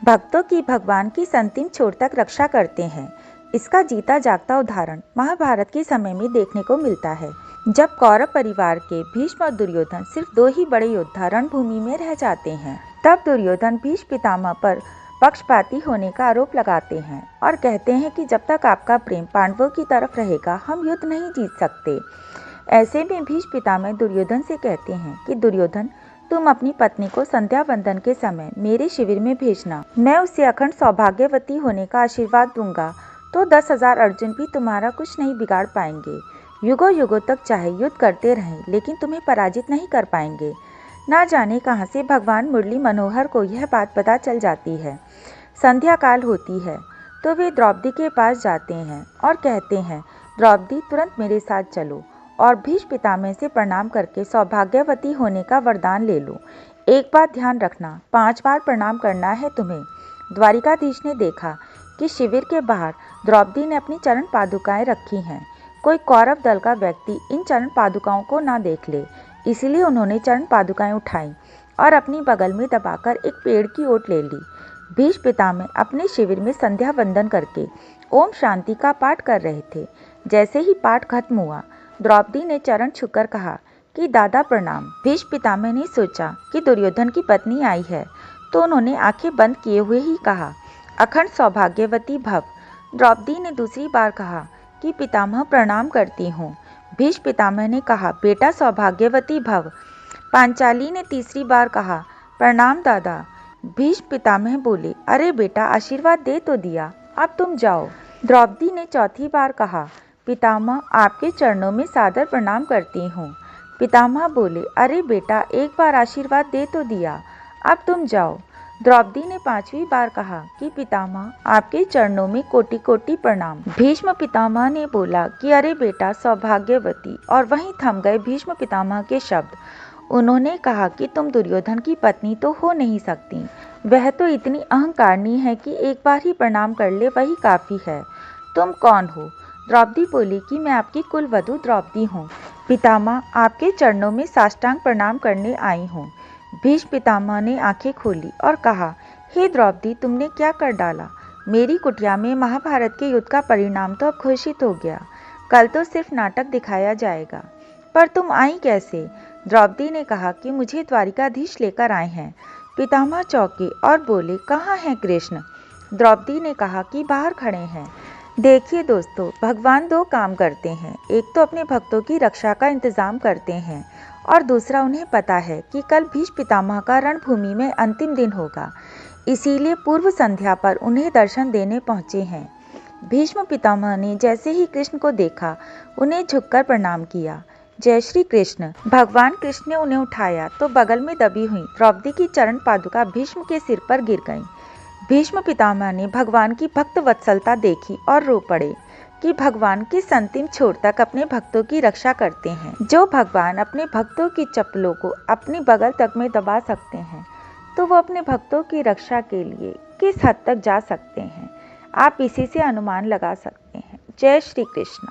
भक्तों की भगवान की अंतिम छोर तक रक्षा करते हैं। इसका जीता जागता उदाहरण महाभारत के समय में देखने को मिलता है, जब कौरव परिवार के भीष्म और दुर्योधन सिर्फ दो ही बड़े योद्धा रणभूमि में रह जाते हैं। तब दुर्योधन भीष्म पितामह पर पक्षपाती होने का आरोप लगाते हैं और कहते हैं कि जब तक आपका प्रेम पांडवों की तरफ रहेगा, हम युद्ध नहीं जीत सकते। ऐसे में भीष्म पितामह दुर्योधन से कहते हैं कि दुर्योधन, तुम अपनी पत्नी को संध्या बंदन के समय मेरे शिविर में भेजना। मैं उसे अखंड सौभाग्यवती होने का आशीर्वाद दूंगा, तो 10,000 अर्जुन भी तुम्हारा कुछ नहीं बिगाड़ पाएंगे। युगों युगों तक चाहे युद्ध करते रहें, लेकिन तुम्हें पराजित नहीं कर पाएंगे। ना जाने कहां से भगवान मुरली मनोहर को यह बात पता चल जाती है। संध्या काल होती है तो वे द्रौपदी के पास जाते हैं और कहते हैं, द्रौपदी तुरंत मेरे साथ चलो और भीष्म पितामह से प्रणाम करके सौभाग्यवती होने का वरदान ले लो। एक बात ध्यान रखना, 5 बार प्रणाम करना है तुम्हें। द्वारिकाधीश ने देखा कि शिविर के बाहर द्रौपदी ने अपनी चरण पादुकाएं रखी हैं। कोई कौरव दल का व्यक्ति इन चरण पादुकाओं को ना देख ले, इसलिए उन्होंने चरण पादुकाएं उठाई और अपनी बगल में दबाकर एक पेड़ की ओट ले ली। भीष्म पितामह अपने शिविर में संध्या वंदन करके ओम शांति का पाठ कर रहे थे। जैसे ही पाठ खत्म हुआ, द्रौपदी ने चरण छूकर कहा कि दादा प्रणाम। भीष्म पितामह ने सोचा कि दुर्योधन की पत्नी आई है, तो उन्होंने आंखें बंद किए हुए ही कहा, अखंड सौभाग्यवती भव। द्रौपदी ने दूसरी बार कहा कि पितामह प्रणाम करती हूँ। भीष्म पितामह ने कहा, बेटा सौभाग्यवती भव। पांचाली ने तीसरी बार कहा, प्रणाम दादा। भीष्म पितामह बोले, अरे बेटा आशीर्वाद दे तो दिया, अब तुम जाओ। द्रौपदी ने चौथी बार कहा, पितामह आपके चरणों में सादर प्रणाम करती हूँ। पितामह बोले, अरे बेटा एक बार आशीर्वाद दे तो दिया, अब तुम जाओ। द्रौपदी ने 5वीं बार कहा कि पितामह आपके चरणों में कोटि कोटि प्रणाम। भीष्म पितामह ने बोला कि अरे बेटा सौभाग्यवती, और वहीं थम गए भीष्म पितामह के शब्द। उन्होंने कहा कि तुम दुर्योधन की पत्नी तो हो नहीं सकती, वह तो इतनी अहंकारणी है कि एक बार ही प्रणाम कर ले वही काफ़ी है। तुम कौन हो? द्रौपदी बोली कि मैं आपकी कुलवधू द्रौपदी हूँ। पितामह आपके चरणों में साष्टांग प्रणाम करने आई हूँ। भीष्म पितामह ने आंखें खोली और कहा, हे द्रौपदी, तुमने क्या कर डाला? मेरी कुटिया में महाभारत के युद्ध का परिणाम तो अब घोषित हो गया, कल तो सिर्फ नाटक दिखाया जाएगा, पर तुम आई कैसे? द्रौपदी ने कहा कि मुझे द्वारिकाधीश लेकर आए हैं। पितामह चौंके और बोले, कहाँ हैं कृष्ण? द्रौपदी ने कहा कि बाहर खड़े हैं। देखिए दोस्तों, भगवान 2 काम करते हैं, एक तो अपने भक्तों की रक्षा का इंतजाम करते हैं और दूसरा उन्हें पता है कि कल भीष्म पितामह का रणभूमि में अंतिम दिन होगा, इसीलिए पूर्व संध्या पर उन्हें दर्शन देने पहुंचे हैं। भीष्म पितामह ने जैसे ही कृष्ण को देखा, उन्हें झुककर प्रणाम किया। जय श्री कृष्ण। भगवान कृष्ण ने उन्हें उठाया तो बगल में दबी हुई द्रौपदी की चरण पादुका भीष्म के सिर पर गिर गईं। भीष्म पितामह ने भगवान की भक्त वत्सलता देखी और रो पड़े कि भगवान किस अंतिम छोर तक अपने भक्तों की रक्षा करते हैं। जो भगवान अपने भक्तों की चप्पलों को अपनी बगल तक में दबा सकते हैं, तो वो अपने भक्तों की रक्षा के लिए किस हद तक जा सकते हैं, आप इसी से अनुमान लगा सकते हैं। जय श्री कृष्ण।